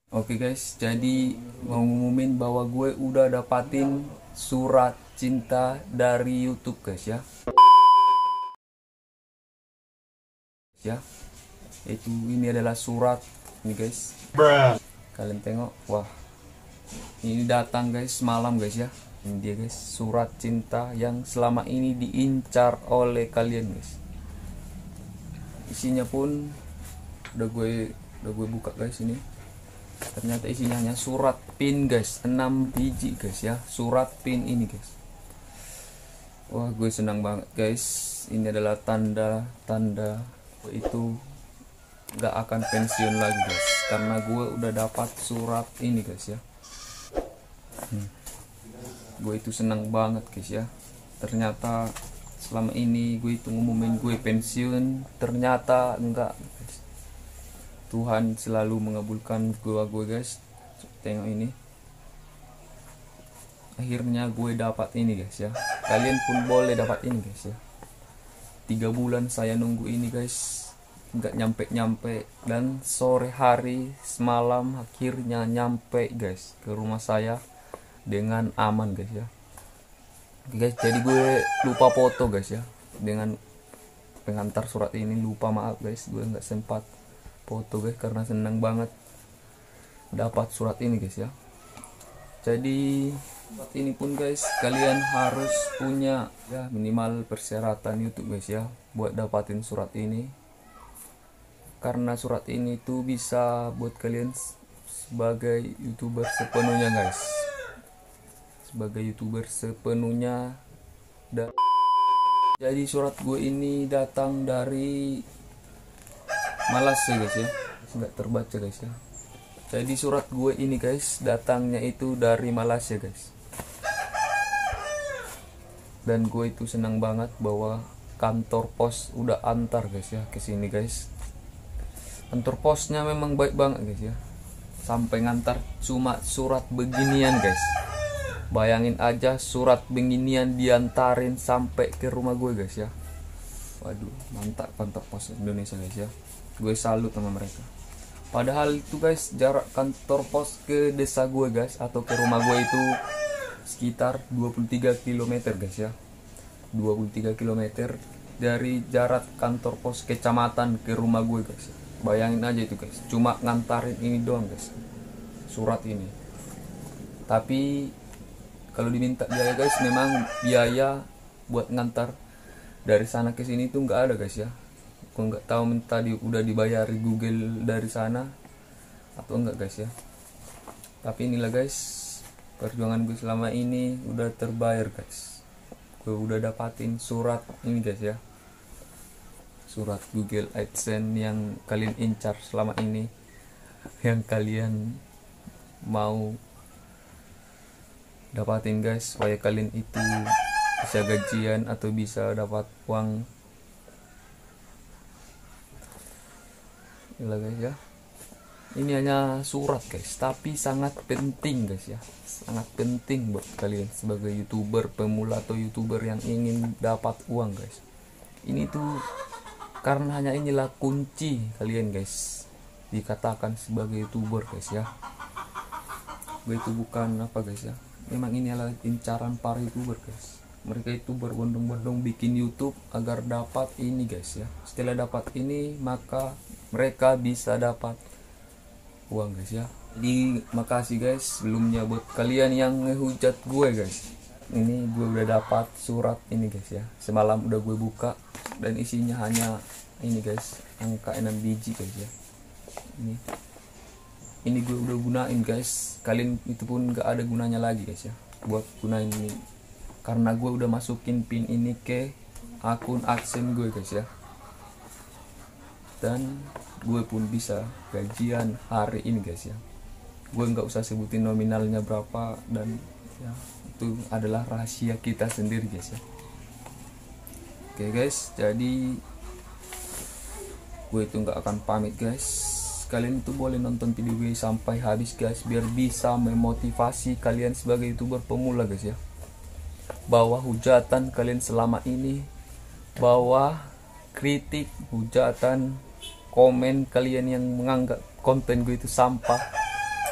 Oke guys, jadi mau ngumumin bahwa gue udah dapatin surat cinta dari YouTube guys ya. Ya, itu ini adalah surat ini guys. Kalian tengok, wah, ini datang guys semalam guys ya. Ini dia guys, surat cinta yang selama ini diincar oleh kalian guys. Isinya pun udah gue buka guys ini. Ternyata isinya hanya surat pin guys, 6 biji guys ya, surat pin ini guys. Wah, gue senang banget guys. Ini adalah tanda gue itu gak akan pensiun lagi guys, karena gue udah dapat surat ini guys ya. Gue itu senang banget guys ya. Ternyata selama ini gue itu ngumumin gue pensiun, ternyata enggak guys. Tuhan selalu mengabulkan doa gue guys. Tengok ini, akhirnya gue dapat ini guys ya. Kalian pun boleh dapat ini guys ya. 3 bulan saya nunggu ini guys, nggak nyampe dan sore hari semalam akhirnya nyampe guys ke rumah saya dengan aman guys ya. Oke guys, jadi gue lupa foto guys ya dengan pengantar surat ini, lupa, maaf guys, gue nggak sempat foto guys karena senang banget dapat surat ini guys ya. Jadi buat ini pun guys, kalian harus punya ya minimal persyaratan YouTube guys ya buat dapatin surat ini, karena surat ini tuh bisa buat kalian sebagai YouTuber sepenuhnya guys, sebagai YouTuber sepenuhnya. Dan jadi surat gue ini datang dari Malaysia guys ya, nggak terbaca guys ya. Jadi surat gue ini guys datangnya itu dari Malaysia guys. Dan gue itu senang banget bahwa kantor pos udah antar guys ya ke sini guys. Kantor posnya memang baik banget guys ya. Sampai ngantar cuma surat beginian guys. Bayangin aja surat beginian diantarin sampai ke rumah gue guys ya. Waduh, mantap kantor pos Indonesia guys ya. Gue salut sama mereka. Padahal itu guys, jarak kantor pos ke desa gue guys atau ke rumah gue itu sekitar 23 km guys ya. 23 km dari jarak kantor pos kecamatan ke rumah gue guys. Bayangin aja itu guys, cuma ngantarin ini doang guys, surat ini. Tapi kalau diminta biaya guys, memang biaya buat ngantar dari sana ke sini tuh nggak ada guys ya. Aku nggak tahu tadi udah dibayari Google dari sana atau enggak guys ya. Tapi inilah guys, perjuangan gue selama ini udah terbayar guys. Gue udah dapatin surat ini guys ya, surat Google AdSense yang kalian incar selama ini, yang kalian mau dapatin guys, supaya kalian itu bisa gajian atau bisa dapat uang. Inilah guys ya, ini hanya surat guys, tapi sangat penting guys ya, sangat penting buat kalian sebagai YouTuber pemula atau YouTuber yang ingin dapat uang guys. Ini tuh karena hanya inilah kunci kalian guys dikatakan sebagai YouTuber guys ya. Gue itu bukan apa guys ya, memang ini adalah incaran para YouTuber guys. Mereka itu berbondong-bondong bikin YouTube agar dapat ini guys ya. Setelah dapat ini maka mereka bisa dapat uang guys ya. Jadi makasih guys sebelumnya buat kalian yang ngehujat gue guys. Ini gue udah dapat surat ini guys ya. Semalam udah gue buka dan isinya hanya ini guys, angka 6 biji guys ya. Ini gue udah gunain guys. Kalian itu pun gak ada gunanya lagi guys ya buat gunain ini, karena gue udah masukin pin ini ke akun AdSense gue guys ya. Dan gue pun bisa gajian hari ini guys ya. Gue nggak usah sebutin nominalnya berapa, dan ya itu adalah rahasia kita sendiri guys ya. Oke guys, jadi gue itu nggak akan pamit guys. Kalian itu boleh nonton video gue sampai habis guys, biar bisa memotivasi kalian sebagai YouTuber pemula guys ya. Bahwa hujatan kalian selama ini, bahwa kritik, hujatan, komen kalian yang menganggap konten gue itu sampah,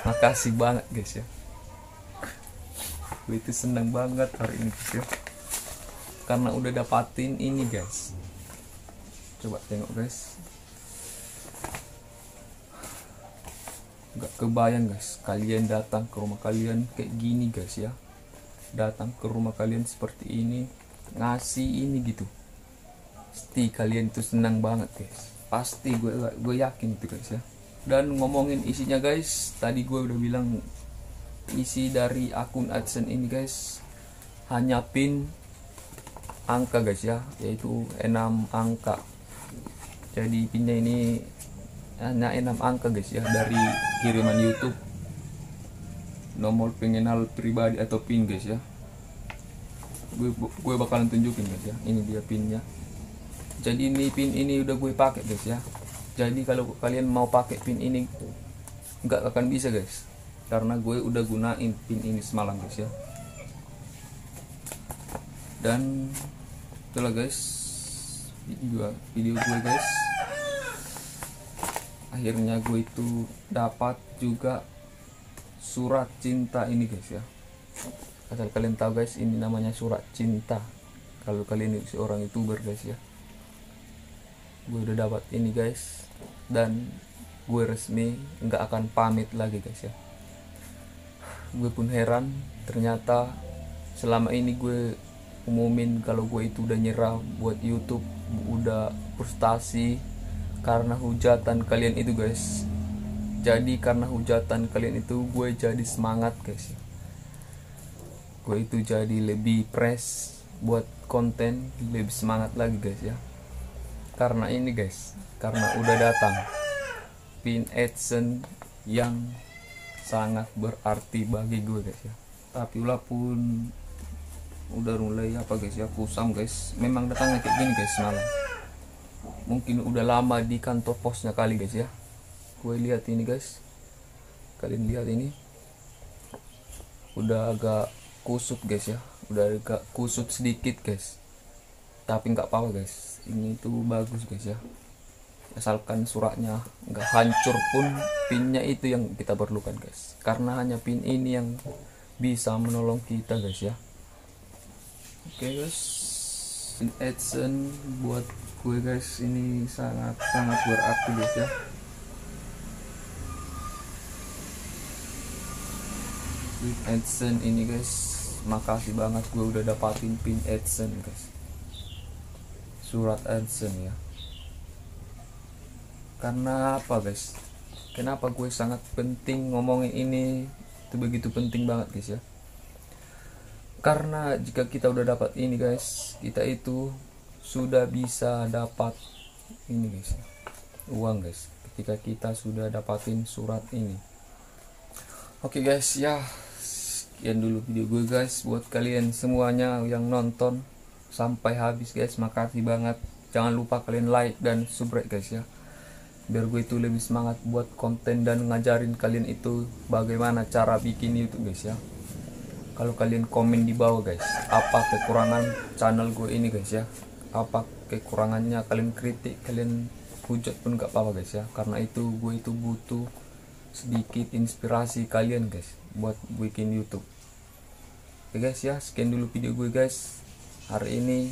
Makasih banget guys ya. Gue itu seneng banget hari ini guys ya, karena udah dapatin ini guys. Coba tengok guys, nggak kebayang guys kalian datang ke rumah kalian kayak gini guys ya, datang ke rumah kalian seperti ini, ngasih ini gitu. Pasti kalian itu senang banget guys, pasti gue yakin itu guys ya. Dan ngomongin isinya guys, tadi gue udah bilang isi dari akun AdSense ini guys hanya pin angka guys ya, yaitu 6 angka. Jadi pinnya ini hanya 6 angka guys ya, dari kiriman YouTube, nomor pengenal pribadi atau pin guys ya. Gue bakalan tunjukin guys ya, ini dia pinnya. Jadi ini pin ini udah gue pakai guys ya. Jadi kalau kalian mau pakai pin ini nggak akan bisa guys, karena gue udah gunain pin ini semalam guys ya. Dan itulah guys video gue guys, akhirnya gue itu dapat juga surat cinta ini guys ya. Asal kalian tahu guys, ini namanya surat cinta kalau kalian seorang YouTuber guys ya. Gue udah dapat ini guys, dan gue resmi nggak akan pamit lagi guys ya. Gue pun heran, ternyata selama ini gue umumin kalau gue itu udah nyerah buat YouTube, udah frustasi karena hujatan kalian itu guys. Jadi karena hujatan kalian itu gue jadi semangat guys. Gue itu jadi lebih fresh buat konten, lebih semangat lagi guys ya. Karena ini guys, karena udah datang pin AdSense yang sangat berarti bagi gue guys ya. Tapi walaupun udah mulai apa guys ya, kusam guys, memang datangnya kayak gini guys semalam. Mungkin udah lama di kantor posnya kali guys ya. Gue lihat ini guys, kalian lihat ini udah agak kusut guys ya, udah agak kusut sedikit guys. Tapi nggak apa-apa guys, ini tuh bagus guys ya. Asalkan suratnya nggak hancur pun, pinnya itu yang kita perlukan guys, karena hanya pin ini yang bisa menolong kita guys ya. Oke guys, pin AdSense buat gue guys ini sangat berarti guys ya. Pin AdSense ini guys, makasih banget gue udah dapatin pin AdSense guys, surat AdSense ya. Karena apa guys, kenapa gue sangat penting ngomongin ini, itu begitu penting banget guys ya. Karena jika kita udah dapat ini guys, kita itu sudah bisa dapat ini guys, uang guys, ketika kita sudah dapatin surat ini. Oke guys ya, sekian dulu video gue guys. Buat kalian semuanya yang nonton sampai habis guys, makasih banget. Jangan lupa kalian like dan subscribe guys ya, biar gue itu lebih semangat buat konten dan ngajarin kalian itu bagaimana cara bikin YouTube guys ya. Kalau kalian komen di bawah guys, apa kekurangan channel gue ini guys ya, apa kekurangannya, kalian kritik, kalian hujat pun gak apa-apa guys ya. Karena itu gue itu butuh sedikit inspirasi kalian guys buat bikin YouTube. Oke guys ya, sekian dulu video gue guys hari ini.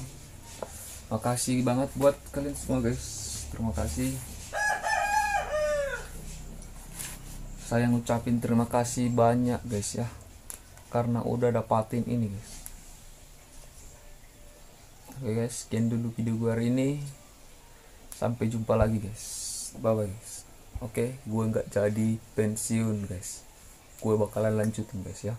Makasih banget buat kalian semua guys, terima kasih. Saya ngucapin terima kasih banyak guys ya, karena udah dapatin ini guys. Oke guys, sekian dulu video gue hari ini. Sampai jumpa lagi guys, bye bye guys. Oke, gue nggak jadi pensiun guys, gue bakalan lanjutin guys ya.